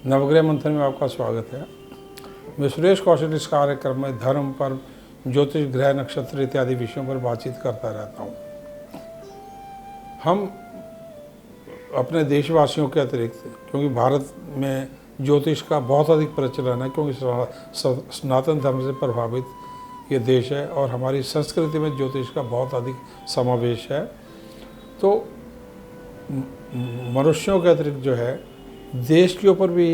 नवग्रह मंथन में आपका स्वागत है। मैं सुरेश कौशल इस कार्यक्रम में धर्म पर ज्योतिष, ग्रह, नक्षत्र इत्यादि विषयों पर बातचीत करता रहता हूँ। हम अपने देशवासियों के अतिरिक्त, क्योंकि भारत में ज्योतिष का बहुत अधिक प्रचलन है, क्योंकि सनातन धर्म से प्रभावित ये देश है और हमारी संस्कृति में ज्योतिष का बहुत अधिक समावेश है। तो मनुष्यों के अतिरिक्त जो है देश के ऊपर भी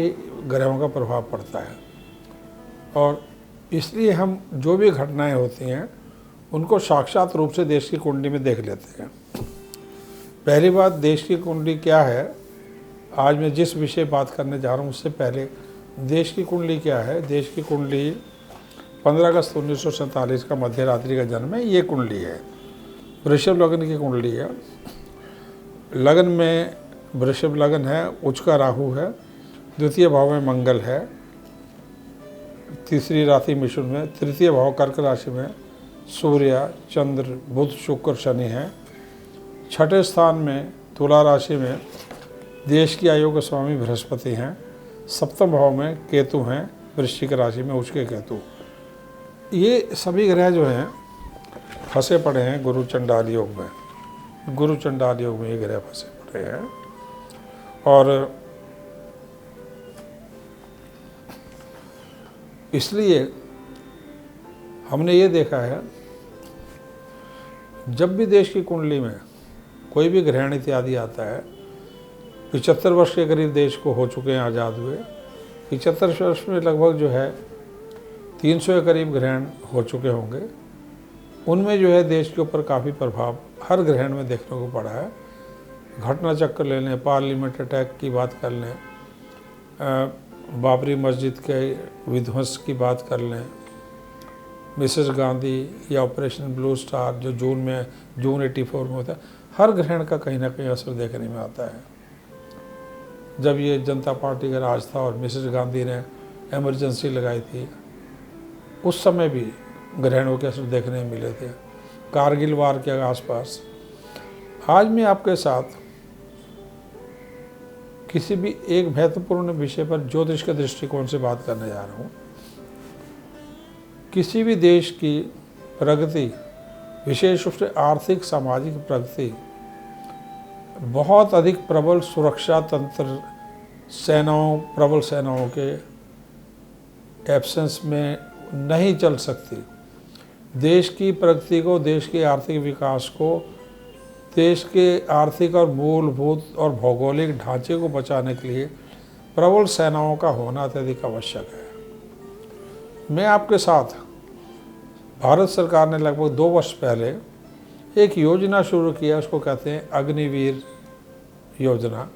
ग्रहों का प्रभाव पड़ता है और इसलिए हम जो भी घटनाएं होती हैं उनको साक्षात रूप से देश की कुंडली में देख लेते हैं। पहली बात, देश की कुंडली क्या है। आज मैं जिस विषय बात करने जा रहा हूँ उससे पहले देश की कुंडली क्या है। देश की कुंडली 15 अगस्त 1947 का मध्य रात्रि का जन्म है। ये कुंडली है, वृषभ लग्न की कुंडली है। लगन में वृषभ लगन है, उच्च का राहु है, द्वितीय भाव में मंगल है, तीसरी राशि मिथुन में, तृतीय भाव कर्क राशि में सूर्य, चंद्र, बुध, शुक्र, शनि है। छठे स्थान में तुला राशि में देश की आयु के स्वामी बृहस्पति हैं। सप्तम भाव में केतु हैं, वृश्चिक राशि में उच्च के केतु। ये सभी ग्रह जो हैं फंसे पड़े हैं गुरु चंडाल योग में। गुरु चंडाल योग में ये ग्रह फंसे पड़े हैं और इसलिए हमने ये देखा है, जब भी देश की कुंडली में कोई भी ग्रहण इत्यादि आता है, 75 वर्ष के करीब देश को हो चुके हैं आज़ाद हुए। 75 वर्ष में लगभग जो है 300 के करीब ग्रहण हो चुके होंगे। उनमें जो है देश के ऊपर काफ़ी प्रभाव हर ग्रहण में देखने को पड़ा है। घटना चक्र ले लें, पार्लियामेंट अटैक की बात कर लें, बाबरी मस्जिद के विध्वंस की बात कर लें, मिसेस गांधी या ऑपरेशन ब्लू स्टार जो जून 84 में होता है, हर ग्रहण का कहीं ना कहीं असर देखने में आता है। जब ये जनता पार्टी का राज था और मिसेस गांधी ने इमरजेंसी लगाई थी, उस समय भी ग्रहणों के असर देखने में मिले थे, कारगिल वार के आसपास। आज मैं आपके साथ किसी भी एक महत्वपूर्ण विषय पर ज्योतिष के दृष्टिकोण से बात करने जा रहा हूँ। किसी भी देश की प्रगति, विशेष रूप से आर्थिक सामाजिक प्रगति, बहुत अधिक प्रबल सुरक्षा तंत्र, प्रबल सेनाओं के एब्सेंस में नहीं चल सकती। देश की प्रगति को, देश के आर्थिक विकास को, देश के आर्थिक और मूलभूत और भौगोलिक ढांचे को बचाने के लिए प्रबल सेनाओं का होना अत्यधिक आवश्यक है। मैं आपके साथ, भारत सरकार ने लगभग 2 वर्ष पहले एक योजना शुरू किया, उसको कहते हैं अग्निवीर योजना,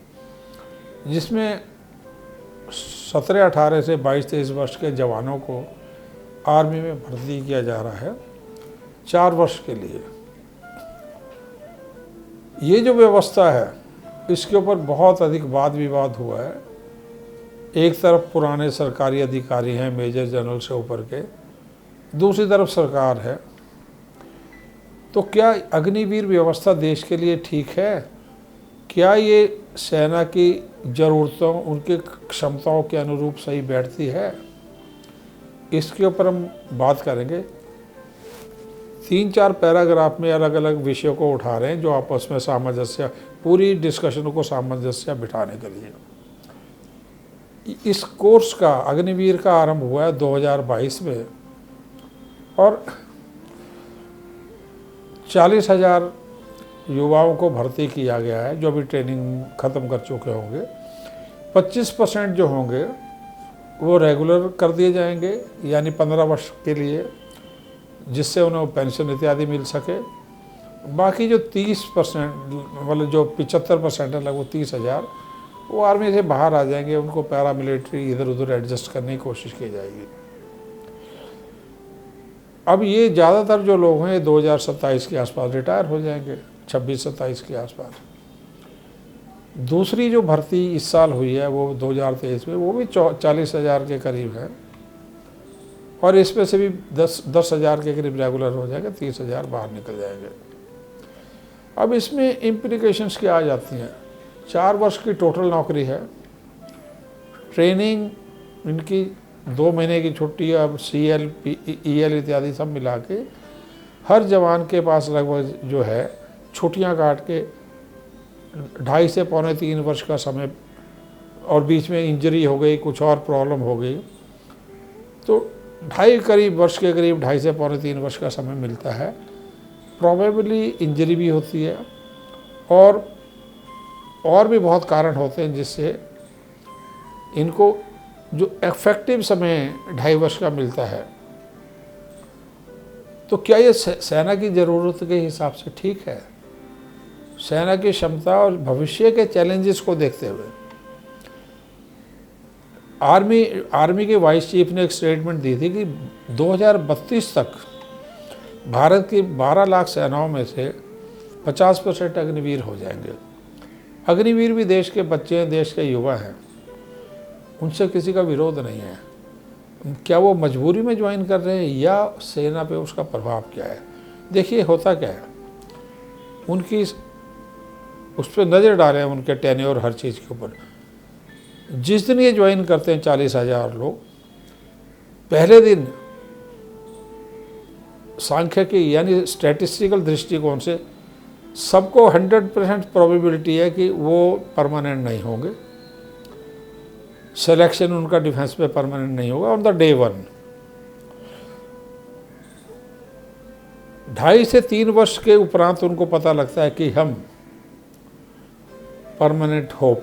जिसमें 17, 18 से 22, 23 वर्ष के जवानों को आर्मी में भर्ती किया जा रहा है 4 वर्ष के लिए। ये जो व्यवस्था है इसके ऊपर बहुत अधिक वाद विवाद हुआ है। एक तरफ पुराने सरकारी अधिकारी हैं, मेजर जनरल से ऊपर के, दूसरी तरफ सरकार है। तो क्या अग्निवीर व्यवस्था देश के लिए ठीक है? क्या ये सेना की ज़रूरतों, उनकी क्षमताओं के अनुरूप सही बैठती है? इसके ऊपर हम बात करेंगे। 3-4 पैराग्राफ में अलग अलग विषयों को उठा रहे हैं जो आपस में सामंजस्य, पूरी डिस्कशन को सामंजस्य बिठाने के लिए। इस कोर्स का, अग्निवीर का आरंभ हुआ है 2022 में और 40,000 युवाओं को भर्ती किया गया है जो अभी ट्रेनिंग ख़त्म कर चुके होंगे। 25% जो होंगे वो रेगुलर कर दिए जाएंगे, यानी 15 वर्ष के लिए, जिससे उन्हें पेंशन इत्यादि मिल सके। बाकी जो 30%, मतलब जो 75% है, लगभग 30,000, वो आर्मी से बाहर आ जाएंगे। उनको पैरामिलिट्री इधर उधर एडजस्ट करने की कोशिश की जाएगी। अब ये ज़्यादातर जो लोग हैं 2027 के आसपास रिटायर हो जाएंगे, 26-27 के आसपास। दूसरी जो भर्ती इस साल हुई है वो 2023 में, वो भी 40,000 के करीब है और इसमें से भी 10,000 के करीब रेगुलर हो जाएंगे, 30,000 बाहर निकल जाएंगे। अब इसमें इम्प्लीकेशंस क्या आ जाती हैं। 4 वर्ष की टोटल नौकरी है, ट्रेनिंग इनकी 2 महीने की छुट्टी, अब CL EL इत्यादि सब मिला के हर जवान के पास लगभग जो है छुट्टियां काट के 2.5 से पौने 3 वर्ष का समय, और बीच में इंजरी हो गई, कुछ और प्रॉब्लम हो गई, तो 2.5 वर्ष के करीब 2.5 से पौने 3 वर्ष का समय मिलता है। प्रॉबेबली इंजरी भी होती है और भी बहुत कारण होते हैं जिससे इनको जो इफेक्टिव समय 2.5 वर्ष का मिलता है। तो क्या ये सेना की ज़रूरत के हिसाब से ठीक है? सेना की क्षमता और भविष्य के चैलेंजेस को देखते हुए आर्मी के वाइस चीफ ने एक स्टेटमेंट दी थी कि 2032 तक भारत की 12 लाख सेनाओं में से 50% अग्निवीर हो जाएंगे। अग्निवीर भी देश के बच्चे हैं, देश के युवा हैं, उनसे किसी का विरोध नहीं है। क्या वो मजबूरी में ज्वाइन कर रहे हैं या सेना पे उसका प्रभाव क्या है? देखिए होता क्या है, उनकी उस पर नज़र डालें, उनके टेन्योर हर चीज़ के ऊपर। जिस दिन ये ज्वाइन करते हैं 40,000 लोग, पहले दिन सांख्यिकी यानी स्टैटिस्टिकल दृष्टिकोण से सबको 100% प्रोबेबिलिटी है कि वो परमानेंट नहीं होंगे, सिलेक्शन उनका डिफेंस पे परमानेंट नहीं होगा ऑन द डे 1। 2.5 से 3 वर्ष के उपरांत उनको पता लगता है कि हम परमानेंट हो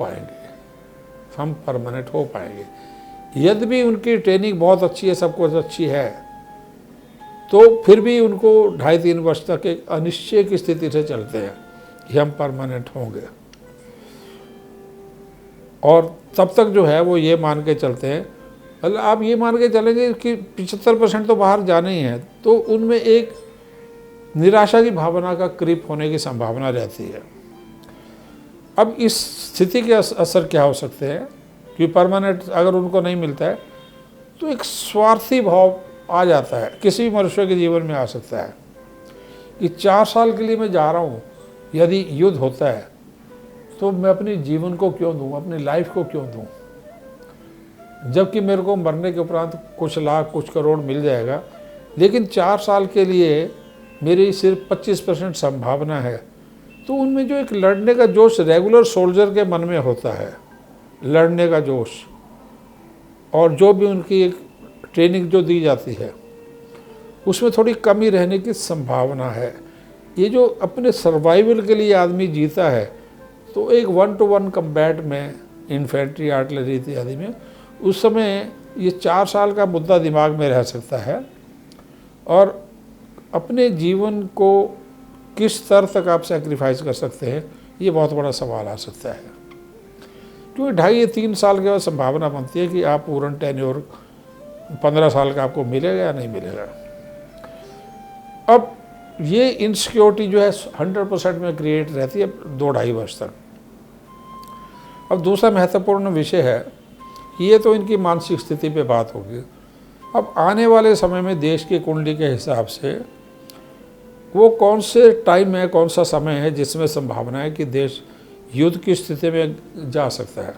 पाएंगे, यद्यपि उनकी ट्रेनिंग बहुत अच्छी है, सब कुछ अच्छी है, तो फिर भी उनको 2.5-3 वर्ष तक एक अनिश्चय की स्थिति से चलते हैं कि हम परमानेंट होंगे। और तब तक जो है वो ये मान के चलते हैं, मतलब आप ये मान के चलेंगे कि 75% तो बाहर जाने ही हैं, तो उनमें एक निराशा की भावना का क्रीप होने की संभावना रहती है। अब इस स्थिति के असर क्या हो सकते हैं कि परमानेंट अगर उनको नहीं मिलता है तो एक स्वार्थी भाव आ जाता है, किसी भी मनुष्य के जीवन में आ सकता है कि 4 साल के लिए मैं जा रहा हूँ, यदि युद्ध होता है तो मैं अपने जीवन को क्यों दूँ, अपनी लाइफ को क्यों दूँ, जबकि मेरे को मरने के उपरांत कुछ लाख कुछ करोड़ मिल जाएगा, लेकिन 4 साल के लिए मेरी सिर्फ 25% संभावना है। तो उनमें जो एक लड़ने का जोश रेगुलर सोल्जर के मन में होता है, लड़ने का जोश, और जो भी उनकी एक ट्रेनिंग जो दी जाती है उसमें थोड़ी कमी रहने की संभावना है। ये जो अपने सर्वाइवल के लिए आदमी जीता है, तो एक 1-to-1 कम्बैट में, इन्फेंट्री, आर्टिलरी इत्यादि में, उस समय ये 4 साल का मुद्दा दिमाग में रह सकता है, और अपने जीवन को किस स्तर तक आप सेक्रीफाइस कर सकते हैं, ये बहुत बड़ा सवाल आ सकता है। क्योंकि 2.5-3 साल के बाद संभावना बनती है कि आप पूर्ण टेन्योर 15 साल का आपको मिलेगा या नहीं मिलेगा। अब ये इनसिक्योरिटी जो है 100% में क्रिएट रहती है 2-2.5 वर्ष तक। अब दूसरा महत्वपूर्ण विषय है, ये तो इनकी मानसिक स्थिति पे बात होगी। अब आने वाले समय में देश की कुंडली के हिसाब से वो कौन से टाइम है, कौन सा समय है जिसमें संभावना है कि देश युद्ध की स्थिति में जा सकता है।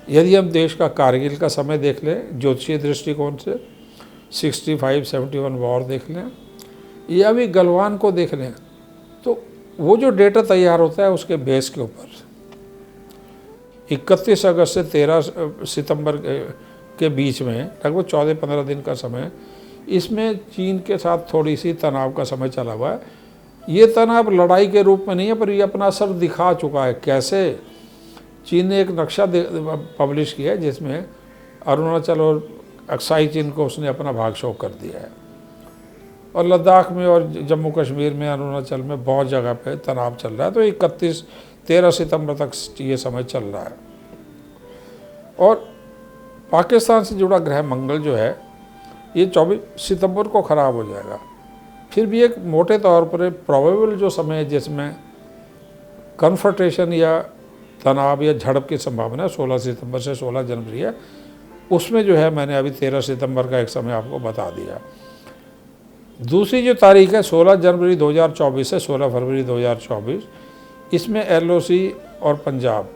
यदि हम देश का कारगिल का समय देख लें ज्योतिषीय दृष्टिकोण से, 65-71 वॉर देख लें, या भी गलवान को देख लें, तो वो जो डेटा तैयार होता है उसके बेस के ऊपर 31 अगस्त से 13 सितंबर के बीच में लगभग 14-15 दिन का समय, इसमें चीन के साथ थोड़ी सी तनाव का समय चला हुआ है। ये तनाव लड़ाई के रूप में नहीं है, पर ये अपना असर दिखा चुका है। कैसे? चीन ने एक नक्शा पब्लिश किया है जिसमें अरुणाचल और अक्साई चीन को उसने अपना भाग शो कर दिया है, और लद्दाख में और जम्मू कश्मीर में, अरुणाचल में बहुत जगह पे तनाव चल रहा है। तो 13 सितंबर तक ये समय चल रहा है। और पाकिस्तान से जुड़ा ग्रह मंगल जो है ये 24 सितंबर को ख़राब हो जाएगा। फिर भी एक मोटे तौर पर प्रोबेबल जो समय है जिसमें कन्फ्रंटेशन या तनाव या झड़प की संभावना 16 सितंबर से 16 जनवरी है, उसमें जो है मैंने अभी 13 सितंबर का एक समय आपको बता दिया। दूसरी जो तारीख है 16 जनवरी 2024 से 16 फरवरी 2024, इसमें LOC और पंजाब,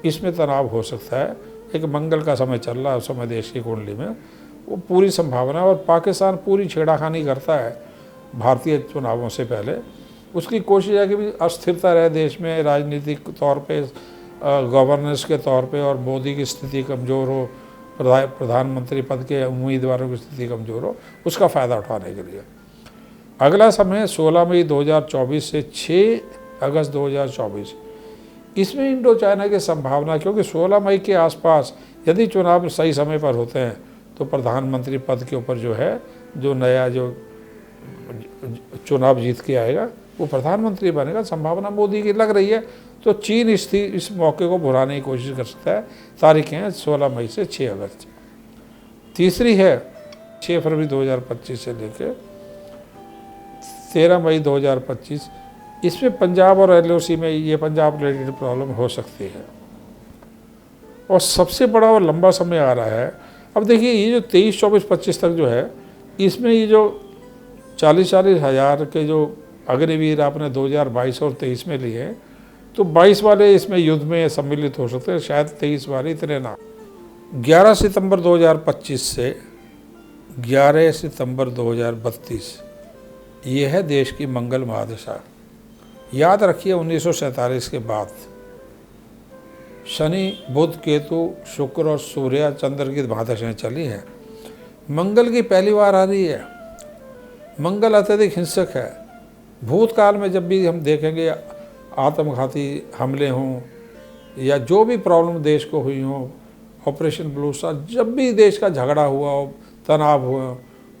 इसमें तनाव हो सकता है, एक मंगल का समय चल रहा है उस समय देश की कुंडली में, वो पूरी संभावना है। और पाकिस्तान पूरी छेड़ाखानी करता है भारतीय चुनावों से पहले। उसकी कोशिश है कि भी अस्थिरता रहे देश में, राजनीतिक तौर पे, गवर्नेंस के तौर पे, और मोदी की स्थिति कमज़ोर हो, प्रधानमंत्री पद के उम्मीदवारों की स्थिति कमज़ोर हो, उसका फ़ायदा उठाने के लिए। अगला समय 16 मई 2024 से 6 अगस्त 2024, इसमें इंडो चाइना की संभावना, क्योंकि 16 मई के आसपास यदि चुनाव सही समय पर होते हैं तो प्रधानमंत्री पद के ऊपर जो है, जो नया जो चुनाव जीत के आएगा वो प्रधानमंत्री बनेगा, संभावना मोदी की लग रही है। तो चीन इस मौके को भुलाने की कोशिश कर सकता है। तारीखें हैं 16 मई से 6 अगस्त। तीसरी है 6 फरवरी 2025 से लेकर 13 मई 2025। इसमें पंजाब और LOC में ये पंजाब रिलेटेड प्रॉब्लम हो सकती है। और सबसे बड़ा और लंबा समय आ रहा है। अब देखिए ये जो 23, 24, 25 तक जो है, इसमें ये जो 40-40 हज़ार के जो अग्निवीर आपने 2022 और 23 में लिए, तो 22 वाले इसमें युद्ध में सम्मिलित हो सकते हैं, शायद 23 वाले इतने ना। 11 सितंबर 2025 से 11 सितंबर 2032 ये है देश की मंगल महादशा। याद रखिए 1947 के बाद शनि, बुध, केतु, शुक्र और सूर्य, चंद्र की महादशाएं चली हैं। मंगल की पहली बार आ रही है। मंगल अत्यधिक हिंसक है। भूतकाल में जब भी हम देखेंगे आत्मघाती हमले हों या जो भी प्रॉब्लम देश को हुई हो, ऑपरेशन ब्लू स्टार, जब भी देश का झगड़ा हुआ हो, तनाव हुआ,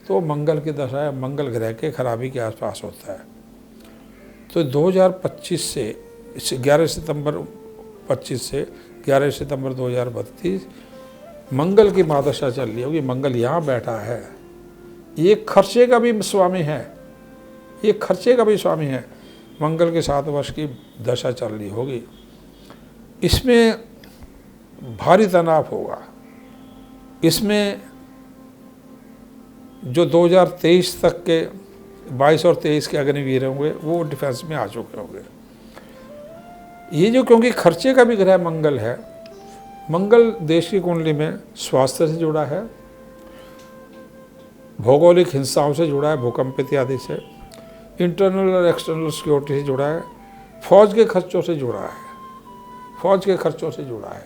तो मंगल की दशा है, मंगल ग्रह के खराबी के आसपास होता है। तो 2025 से 11 सितंबर 25 से 11 सितंबर 2032 मंगल की महादशा चल रही होगी। मंगल यहाँ बैठा है, ये खर्चे का भी स्वामी है, ये खर्चे का भी स्वामी है। मंगल के 7 वर्ष की दशा चल रही होगी। इसमें भारी तनाव होगा। इसमें जो 2023 तक के 22 और 23 के अग्निवीर होंगे वो डिफेंस में आ चुके होंगे। ये जो क्योंकि खर्चे का भी ग्रह मंगल है, मंगल देश की कुंडली में स्वास्थ्य से जुड़ा है, भौगोलिक हिंसाओं से जुड़ा है, भूकंप इत्यादि से, इंटरनल और एक्सटर्नल सिक्योरिटी से जुड़ा है, फौज के खर्चों से जुड़ा है, फौज के खर्चों से जुड़ा है,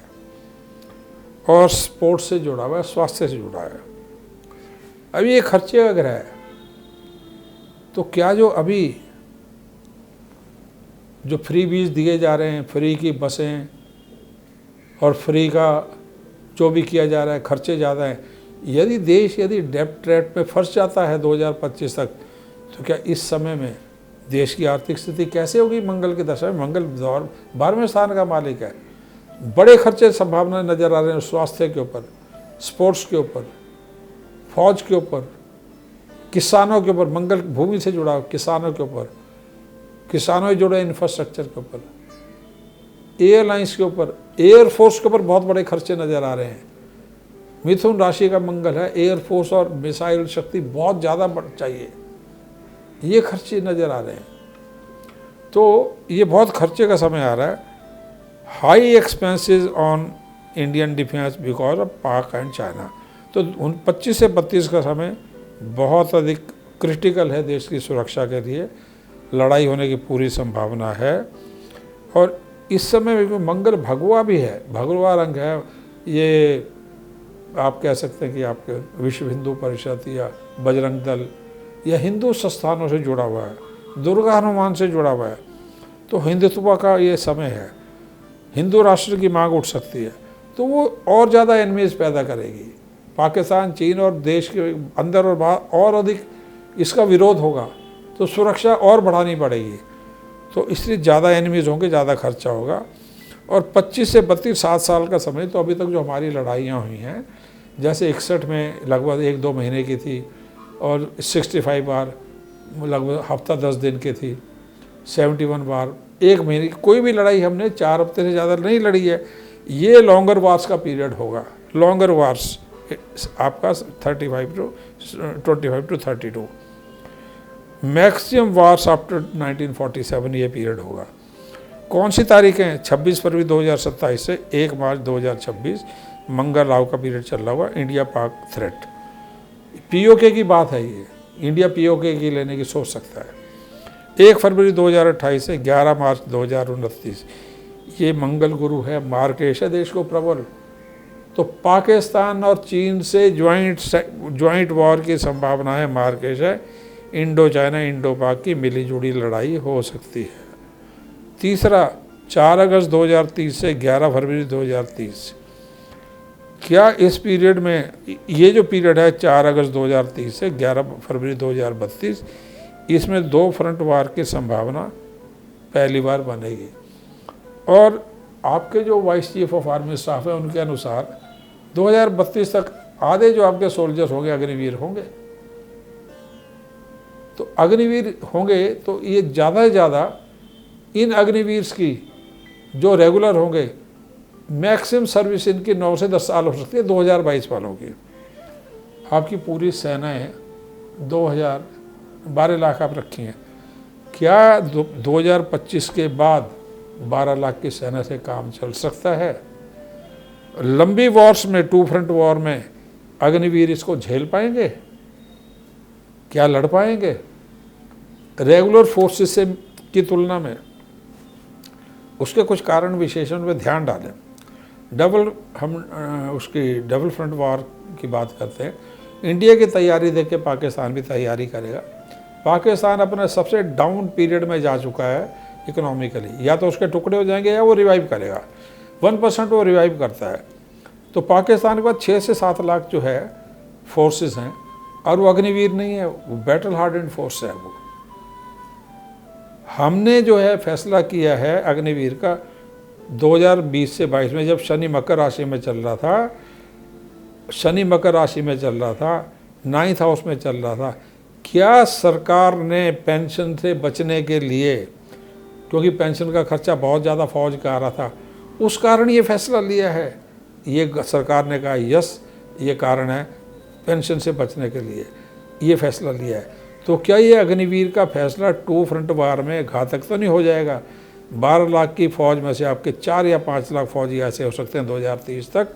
और स्पोर्ट्स से जुड़ा हुआ है, स्वास्थ्य से जुड़ा है। अभी ये खर्चे का ग्रह है। तो क्या जो अभी जो फ्री बीज दिए जा रहे हैं, फ्री की बसें और फ्री का जो भी किया जा रहा है, खर्चे ज़्यादा हैं, यदि देश डेब्ट ट्रैप में फंस जाता है 2025 तक, तो क्या इस समय में देश की आर्थिक स्थिति कैसे होगी? मंगल की दशा में मंगल 12वें स्थान का मालिक है। बड़े खर्चे संभावना नज़र आ रहे हैं स्वास्थ्य के ऊपर, स्पोर्ट्स के ऊपर, फौज के ऊपर, किसानों के ऊपर। मंगल भूमि से जुड़ा, किसानों के ऊपर, किसानों से जुड़े इंफ्रास्ट्रक्चर के ऊपर, एयरलाइंस के ऊपर, एयरफोर्स के ऊपर बहुत बड़े खर्चे नज़र आ रहे हैं। मिथुन राशि का मंगल है, एयरफोर्स और मिसाइल शक्ति बहुत ज़्यादा चाहिए, ये खर्चे नज़र आ रहे हैं। तो ये बहुत खर्चे का समय आ रहा है। High expenses on Indian defence because of पाक एंड चाइना। तो 25 से 32 का समय बहुत अधिक क्रिटिकल है देश की सुरक्षा के लिए, लड़ाई होने की पूरी संभावना है। और इस समय मंगल भगवा भी है, भगवा रंग है। ये आप कह सकते हैं कि आपके विश्व हिंदू परिषद या बजरंग दल या हिंदू संस्थानों से जुड़ा हुआ है, दुर्गा हनुमान से जुड़ा हुआ है। तो हिंदुत्व का ये समय है, हिंदू राष्ट्र की मांग उठ सकती है, तो वो और ज़्यादा एनिमीज पैदा करेगी। पाकिस्तान, चीन और देश के अंदर और बाहर और अधिक इसका विरोध होगा, तो सुरक्षा और बढ़ानी पड़ेगी। तो इसलिए ज़्यादा एनिमीज होंगे, ज़्यादा खर्चा होगा। और 25 से 32 7 साल का समय, तो अभी तक जो हमारी लड़ाइयाँ हुई हैं, जैसे 61 में लगभग 1-2 महीने की थी, और 65 बार लगभग हफ्ता 10 दिन की थी, 71 बार 1 महीने की। कोई भी लड़ाई हमने 4 हफ्ते से ज़्यादा नहीं लड़ी है। ये लॉन्गर वार्स का पीरियड होगा, लॉन्गर वार्स आपका 25 to 32। मैक्सिमम वार्स आफ्टर 1947 ये पीरियड होगा। कौन सी तारीखें? 26 फरवरी 2027 से 1 मार्च 2026 मंगल राव का पीरियड चल रहा हुआ, इंडिया पाक थ्रेट, पीओके की बात है ये, इंडिया पीओके की लेने की सोच सकता है। 1 फरवरी 2028 से 11 मार्च 2029 ये मंगल गुरु है, मार्केश है देश को प्रबल। तो पाकिस्तान और चीन से ज्वाइंट वॉर की संभावना है, मार्केश है, इंडो चाइना इंडो पाक की मिली जुली लड़ाई हो सकती है। तीसरा 4 अगस्त 2030 से 11 फरवरी 2030, क्या इस पीरियड में, ये जो पीरियड है 4 अगस्त 2030 से 11 फरवरी 2032, इसमें 2 फ्रंट वार की संभावना पहली बार बनेगी। और आपके जो vice chief of army staff है उनके अनुसार 2032 तक आधे जो आपके सोल्जर्स होंगे अग्निवीर होंगे। तो अग्निवीर होंगे तो ये ज़्यादा से ज़्यादा इन अग्निवीर्स की जो रेगुलर होंगे, मैक्सिमम सर्विस इनकी 9 से 10 साल हो सकती है 2022 वालों की। आपकी पूरी सेनाएं 12 लाख आप रखी हैं, क्या 2025 के बाद 12 लाख की सेना से काम चल सकता है? लंबी वॉर्स में, 2 फ्रंट वॉर में अग्निवीर इसको झेल पाएंगे? क्या लड़ पाएंगे रेगुलर फोर्सेस से की तुलना में? उसके कुछ कारण विशेषण पे ध्यान डालें। हम उसकी डबल फ्रंट वॉर की बात करते हैं। इंडिया की तैयारी देख के पाकिस्तान भी तैयारी करेगा। पाकिस्तान अपने सबसे डाउन पीरियड में जा चुका है इकोनॉमिकली, या तो उसके टुकड़े हो जाएंगे या वो रिवाइव करेगा। 1% वो रिवाइव करता है। तो पाकिस्तान के पास 6 से 7 लाख जो है फोर्सेस हैं, और वो अग्निवीर नहीं है, वो बैटल हार्डेंड फोर्स है। वो हमने जो है फैसला किया है अग्निवीर का 2020 से 22 में, जब शनि मकर राशि में चल रहा था, 9th हाउस में चल रहा था। क्या सरकार ने पेंशन से बचने के लिए, क्योंकि पेंशन का खर्चा बहुत ज़्यादा फौज का आ रहा था, उस कारण ये फैसला लिया है? ये सरकार ने कहा यस, ये कारण है पेंशन से बचने के लिए ये फैसला लिया है। तो क्या ये अग्निवीर का फैसला 2 फ्रंट वार में घातक तो नहीं हो जाएगा? 12 लाख की फौज में से आपके 4 या 5 लाख फौजी ऐसे हो सकते हैं 2030 तक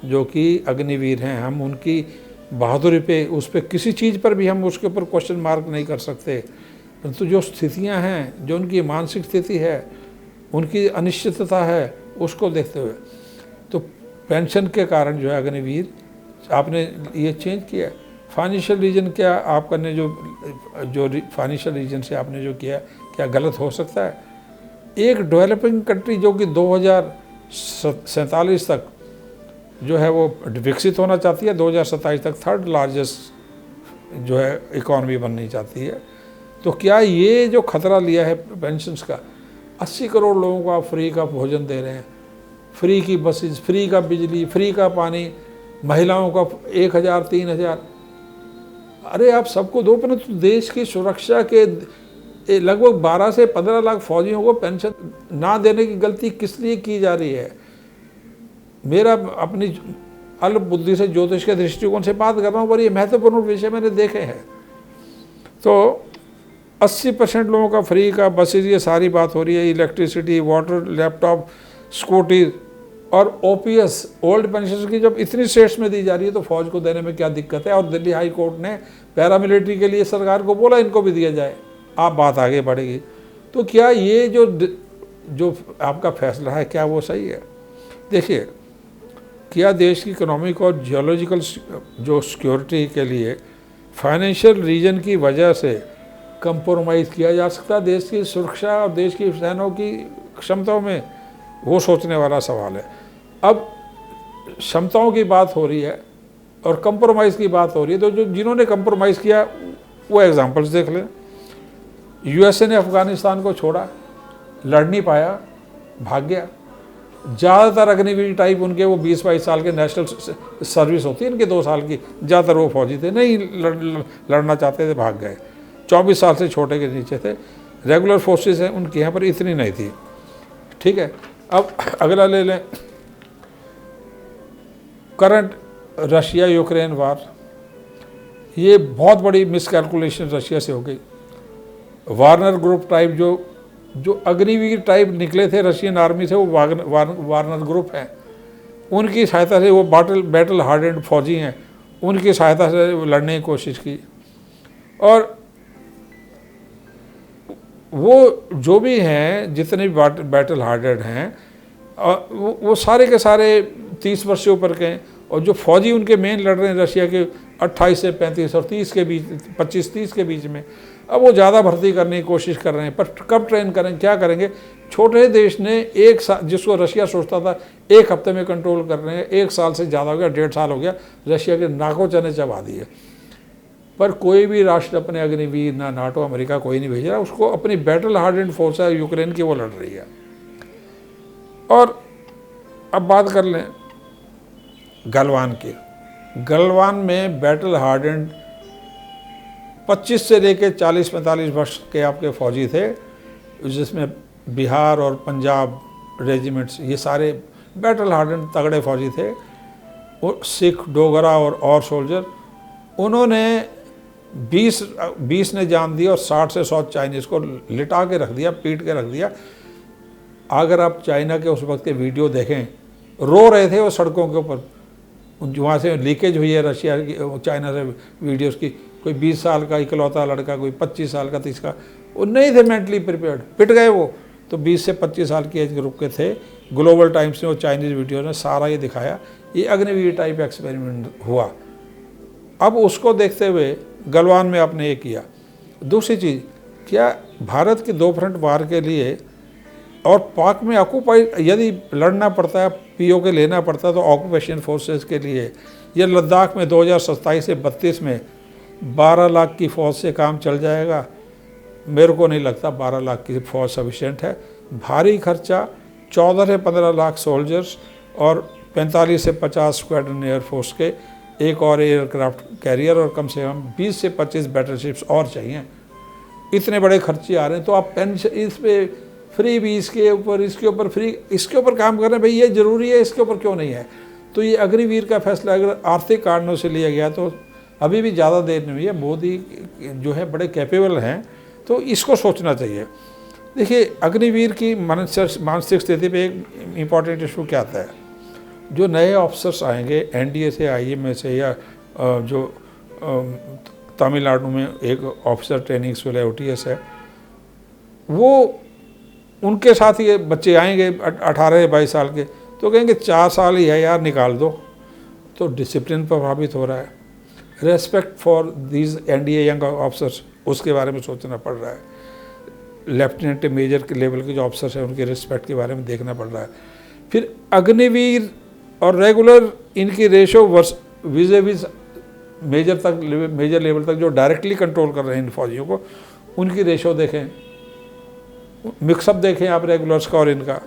जो कि अग्निवीर हैं। हम उनकी बहादुरी पे, उस पर किसी चीज़ पर भी हम उसके ऊपर क्वेश्चन मार्क नहीं कर सकते, परंतु जो स्थितियां हैं, जो उनकी मानसिक स्थिति है, उनकी अनिश्चितता है, उसको देखते हुए तो पेंशन के कारण जो है अग्निवीर आपने ये चेंज किया। फाइनेंशियल रीजन क्या आपका ने जो फाइनेंशियल रीजन से आपने जो किया, क्या गलत हो सकता है? एक डेवलपिंग कंट्री जो कि 2047 तक जो है वो विकसित होना चाहती है, 2027 तक 3rd लार्जेस्ट जो है इकॉनमी बननी चाहती है, तो क्या ये जो खतरा लिया है पेंशन्स का, 80 करोड़ लोगों को आप फ्री का भोजन दे रहे हैं, फ्री की बसेस, फ्री का बिजली, फ्री का पानी, महिलाओं का 1000 3000, अरे आप सबको दो, परंतु देश की सुरक्षा के लगभग 12 से 15 लाख फौजियों को पेंशन ना देने की गलती किस लिए की जा रही है? मेरा अपनी अल्प बुद्धि से, ज्योतिष के दृष्टिकोण से बात कर रहा हूँ, पर ये महत्वपूर्ण विषय मैंने देखे हैं। तो 80% लोगों का फ्री का बसेस, ये सारी बात हो रही है, इलेक्ट्रिसिटी, वाटर, लैपटॉप, स्कूटी और ओपीएस, ओल्ड पेंशन की जब इतनी स्टेट्स में दी जा रही है तो फौज को देने में क्या दिक्कत है? और दिल्ली हाई कोर्ट ने पैरामिलिट्री के लिए सरकार को बोला इनको भी दिया जाए, आप बात आगे बढ़ेगी। तो क्या ये जो आपका फैसला है, क्या वो सही है? देखिए, क्या देश की इकोनॉमिक और जियोलॉजिकल जो सिक्योरिटी के लिए फाइनेंशियल रीजन की वजह से कंप्रोमाइज़ किया जा सकता है देश की सुरक्षा और देश की सेनाओं की क्षमताओं में? वो सोचने वाला सवाल है। अब क्षमताओं की बात हो रही है और कंप्रोमाइज़ की बात हो रही है, तो जो जिन्होंने कंप्रोमाइज़ किया वो एग्जांपल्स देख लें। यूएसए ने अफ़गानिस्तान को छोड़ा, लड़ नहीं पाया, भाग गया। ज़्यादातर अग्निवीर टाइप उनके वो 20-22 साल के नेशनल सर्विस होती है इनके 2 साल की, ज़्यादातर वो फौजी थे, नहीं लड़ना चाहते थे, भाग गए। 24 साल से छोटे के नीचे थे। रेगुलर फोर्सेस हैं उनके यहाँ पर इतनी नहीं थी। ठीक है, अब अगला ले लें, करंट रशिया यूक्रेन वार। ये बहुत बड़ी मिसकैलकुलेशन रशिया से हो गई। वार्नर ग्रुप टाइप जो अग्निवीर टाइप निकले थे रशियन आर्मी से, वो वार्नर ग्रुप हैं। उनकी सहायता से वो बैटल हार्डेंड फौजी हैं, उनकी सहायता से लड़ने की कोशिश की। और वो जो भी हैं, जितने भी बैटल हार्डेड हैं, वो सारे के सारे 30 वर्ष से ऊपर के हैं। और जो फौजी उनके मेन लड़ रहे हैं रशिया के 28 से 35 और 30 के बीच, 25-30 के बीच में, अब वो ज़्यादा भर्ती करने की कोशिश कर रहे हैं। पर कब ट्रेन करेंगे, क्या करेंगे? छोटे देश ने एक साल, जिसको रशिया सोचता था 1 हफ्ते में कंट्रोल कर रहे हैं, 1 साल से ज़्यादा हो गया, 1.5 साल हो गया, रशिया के नाकों चने चबा दिए। पर कोई भी राष्ट्र अपने अग्निवीर, ना नाटो, अमेरिका, कोई नहीं भेज रहा उसको। अपनी बैटल हार्डेंड फोर्स है यूक्रेन की, वो लड़ रही है। और अब बात कर लें गलवान की। गलवान में बैटल हार्डेंड 25 से लेकर 40-45 वर्ष के आपके फौजी थे, जिसमें बिहार और पंजाब रेजिमेंट्स, ये सारे बैटल हार्डेंड तगड़े फौजी थे। और सिख, डोगरा और सोल्जर, उन्होंने 20 ने जान दी और 60 से 100 चाइनीज़ को लिटा के रख दिया, पीट के रख दिया। अगर आप चाइना के उस वक्त के वीडियो देखें, रो रहे थे वो सड़कों के ऊपर। वहाँ से लीकेज हुई है रशिया की, चाइना से वीडियोस की। कोई 20 साल का इकलौता लड़का, कोई 25 साल का, 30 का, वो नहीं थे मेंटली प्रिपेयर्ड, पिट गए वो। तो 20 से 25 साल की एज ग्रुप के थे। ग्लोबल टाइम्स ने, वो चाइनीज़ वीडियो ने सारा ये दिखाया। ये अग्निवीर टाइप एक्सपेरिमेंट हुआ। अब उसको देखते हुए गलवान में आपने ये किया। दूसरी चीज़, क्या भारत के 2 फ्रंट वार के लिए और पाक में ऑक्यूपाई यदि लड़ना पड़ता है, पीओके लेना पड़ता है, तो ऑक्यूपेशन फोर्सेस के लिए ये लद्दाख में 2027 से 32 में 12 लाख की फ़ौज से काम चल जाएगा? मेरे को नहीं लगता 12 लाख की फ़ौज सफिशेंट है। भारी खर्चा, 14 से 15 लाख सोल्जर्स और 45 से 50 स्क्वाड्रन एयरफोर्स के, एक और एयरक्राफ्ट कैरियर, और कम से कम 20 से 25 बैटलशिप्स और चाहिए। इतने बड़े खर्चे आ रहे हैं, तो आप पेंशन इस पे फ्री भी, इसके ऊपर फ्री, इसके ऊपर काम कर रहे हैं। भाई ये ज़रूरी है, इसके ऊपर क्यों नहीं है? तो ये अग्निवीर का फैसला अगर आर्थिक कारणों से लिया गया तो अभी भी ज़्यादा देर नहीं हुई है। मोदी जो है बड़े कैपेबल हैं, तो इसको सोचना चाहिए। देखिए, अग्निवीर की मानसिक स्थिति पे एक इम्पॉर्टेंट इशू क्या आता है। जो नए ऑफिसर्स आएंगे एनडीए से, आईएमए से, या जो तमिलनाडु में एक ऑफिसर ट्रेनिंग स्कूल है, ओटीएस है, वो उनके साथ ये बच्चे आएंगे 18-22 साल के, तो कहेंगे 4 साल ही है यार, निकाल दो। तो डिसिप्लिन प्रभावित हो रहा है। Respect for these NDA young officers, उसके बारे में सोचना पड़ रहा है। लेफ्टिनेंट, मेजर के लेवल के जो ऑफिसर्स हैं, उनके रिस्पेक्ट के बारे में देखना पड़ रहा है। फिर अग्निवीर और रेगुलर, इनकी रेशो विज़ मेजर लेवल तक जो डायरेक्टली कंट्रोल कर रहे हैं इन फौजियों को, उनकी रेशो देखें, मिक्सअप देखें आप रेगुलर्स का और इनका।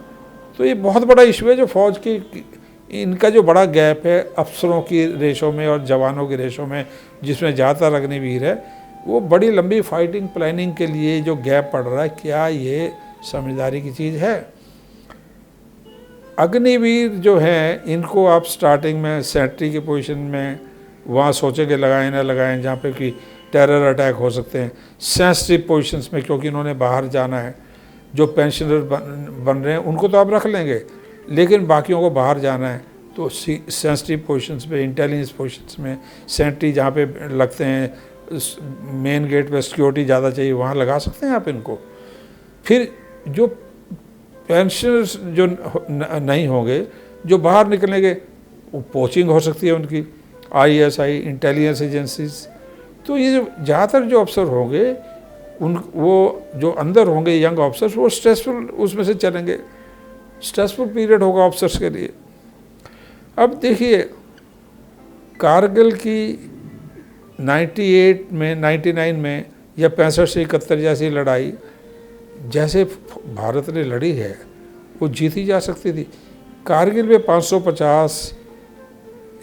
तो ये बहुत बड़ा इशू है जो फौज की, इनका जो बड़ा गैप है अफसरों की रेशो में और जवानों की रेशो में, जिसमें ज़्यादातर अग्निवीर है, वो बड़ी लंबी फाइटिंग प्लानिंग के लिए जो गैप पड़ रहा है, क्या ये समझदारी की चीज़ है? अग्निवीर जो हैं, इनको आप स्टार्टिंग में सेंट्री की पोजीशन में वहाँ सोचेंगे लगाएं ना लगाएं, जहाँ पे कि टेरर अटैक हो सकते हैं। सेंसिटिव पोजीशंस में, क्योंकि इन्होंने बाहर जाना है। जो पेंशनर बन रहे हैं उनको तो आप रख लेंगे, लेकिन बाकियों को बाहर जाना है, तो सेंसिटिव पोजीशंस पे, इंटेलिजेंस पोजीशंस में, सेंट्री जहाँ पे लगते हैं, मेन गेट पे सिक्योरिटी ज़्यादा चाहिए, वहाँ लगा सकते हैं आप इनको। फिर जो पेंशनर्स जो नहीं होंगे, जो बाहर निकलेंगे, वो कोचिंग हो सकती है उनकी, आईएसआई, इंटेलिजेंस एजेंसीज। तो ये जो ज़्यादातर जो अफसर होंगे, वो जो अंदर होंगे यंग ऑफिसर्स, वो स्ट्रेसफुल उसमें से चलेंगे। स्ट्रेसफुल पीरियड होगा ऑफिसर्स के लिए। अब देखिए, कारगिल की 98 में, 99 में, या 65 से 71 जैसी लड़ाई जैसे भारत ने लड़ी है, वो जीती जा सकती थी। कारगिल में 550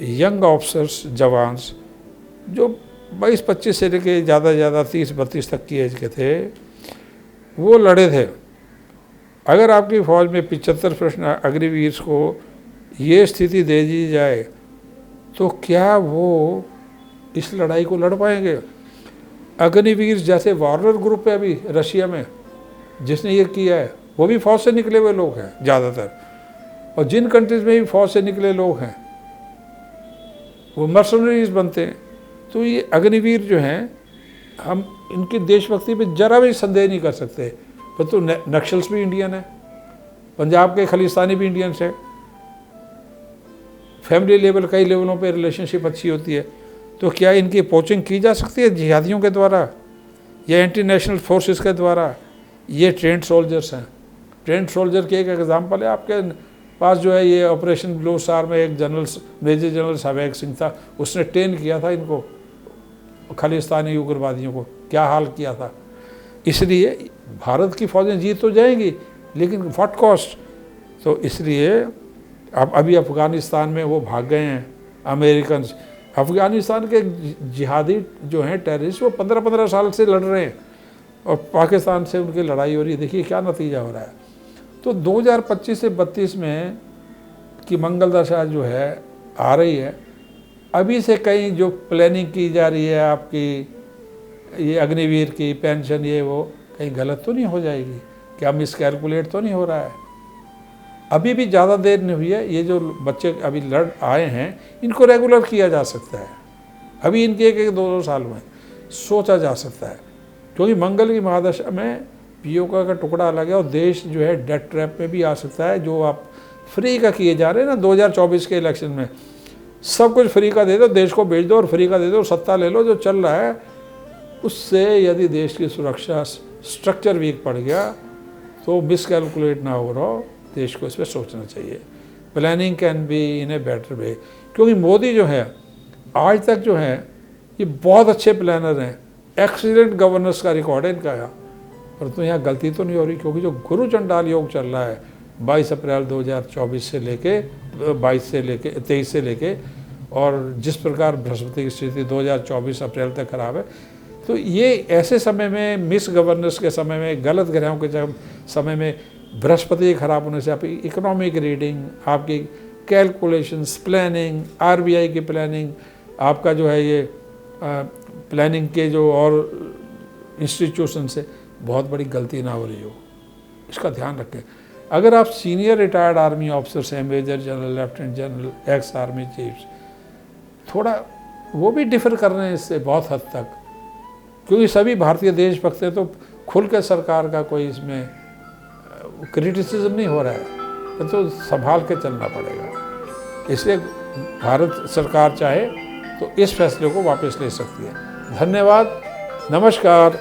यंग ऑफिसर्स, जवान्स, जो 22-25 से लेके ज़्यादा 30-32 तक की एज के थे, वो लड़े थे। अगर आपकी फ़ौज में 75% अग्निवीर को ये स्थिति दे दी जाए, तो क्या वो इस लड़ाई को लड़ पाएंगे? अग्निवीर जैसे वार्नर ग्रुप है अभी रशिया में, जिसने ये किया है, वो भी फ़ौज से निकले हुए लोग हैं ज़्यादातर। और जिन कंट्रीज़ में भी फौज से निकले लोग हैं वो मर्सनरीज बनते हैं। तो ये अग्निवीर जो हैं, हम इनकी देशभक्ति पे जरा भी संदेह नहीं कर सकते। पर तो नक्सल्स भी इंडियन है, पंजाब के खलिस्तानी भी इंडियंस है, फैमिली लेवल कई लेवलों पे रिलेशनशिप अच्छी होती है। तो क्या इनकी पोचिंग की जा सकती है जिहादियों के द्वारा या एंटी नेशनल फोर्सेस के द्वारा? ये ट्रेंड सोल्जर्स हैं। ट्रेंड सोल्जर की एक एग्जांपल है आपके पास जो है, ये ऑपरेशन ब्लू स्टार में एक जनरल मेजर जनरल सवैग सिंह था, उसने ट्रेन किया था इनको, खालिस्तानी उग्रवादियों को, क्या हाल किया था। इसलिए भारत की फौजें जीत तो जाएंगी, लेकिन व्हाट कॉस्ट। तो इसलिए अब अभी अफ़गानिस्तान में वो भाग गए हैं अमेरिकन। अफ़गानिस्तान के जिहादी जो हैं टेररिस्ट, वो 15-15 साल से लड़ रहे हैं और पाकिस्तान से उनकी लड़ाई हो रही है। देखिए क्या नतीजा हो रहा है। तो 2025 से 32 में की मंगल दशा जो है आ रही है, अभी से कहीं जो प्लानिंग की जा रही है आपकी ये अग्निवीर की पेंशन, ये वो कहीं गलत तो नहीं हो जाएगी? क्या मिसकैलकुलेट तो नहीं हो रहा है? अभी भी ज़्यादा देर नहीं हुई है। ये जो बच्चे अभी लड़ आए हैं, इनको रेगुलर किया जा सकता है। अभी इनके 1-2 साल में सोचा जा सकता है, क्योंकि मंगल की महादशा में पीओका का टुकड़ा अलग है और देश जो है डेट ट्रैप में भी आ सकता है। जो आप फ्री का किए जा रहे हैं ना 2024 के इलेक्शन में, सब कुछ फ्री का दे दो, देश को बेच दो और फ्री का दे दो, सत्ता ले लो, जो चल रहा है उससे यदि देश की सुरक्षा स्ट्रक्चर वीक पड़ गया तो मिसकैलकुलेट ना हो रहा हो, देश को इस पर सोचना चाहिए। Planning can be in a better way. क्योंकि मोदी जो है आज तक जो है ये बहुत अच्छे प्लानर हैं, एक्सीलेंट गवर्नेंस का रिकॉर्ड है इनका यहाँ, परंतु यहाँ गलती तो नहीं हो रही। क्योंकि जो गुरु चंडाल योग चल रहा है 22 अप्रैल 2024 से लेके 23 से लेके, और जिस प्रकार बृहस्पति की स्थिति 2024 अप्रैल तक खराब है, तो ये ऐसे समय में, मिस गवर्नेंस के समय में, गलत ग्रहों के समय में, बृहस्पति खराब होने से आपकी इकोनॉमिक रीडिंग, आपकी कैलकुलेशंस, प्लानिंग, आरबीआई की प्लानिंग, आपका जो है ये प्लानिंग के जो और इंस्टीट्यूशन से बहुत बड़ी गलती ना हो रही हो, इसका ध्यान रखें। अगर आप सीनियर रिटायर्ड आर्मी ऑफिसर्स हैं, major general, lieutenant general, ex army chiefs, थोड़ा वो भी डिफर कर रहे हैं इससे बहुत हद तक, क्योंकि सभी भारतीय देशभक्त हैं, तो खुल के सरकार का कोई इसमें क्रिटिसिज्म नहीं हो रहा है, तो संभाल के चलना पड़ेगा। इसलिए भारत सरकार चाहे तो इस फैसले को वापस ले सकती है। धन्यवाद, नमस्कार।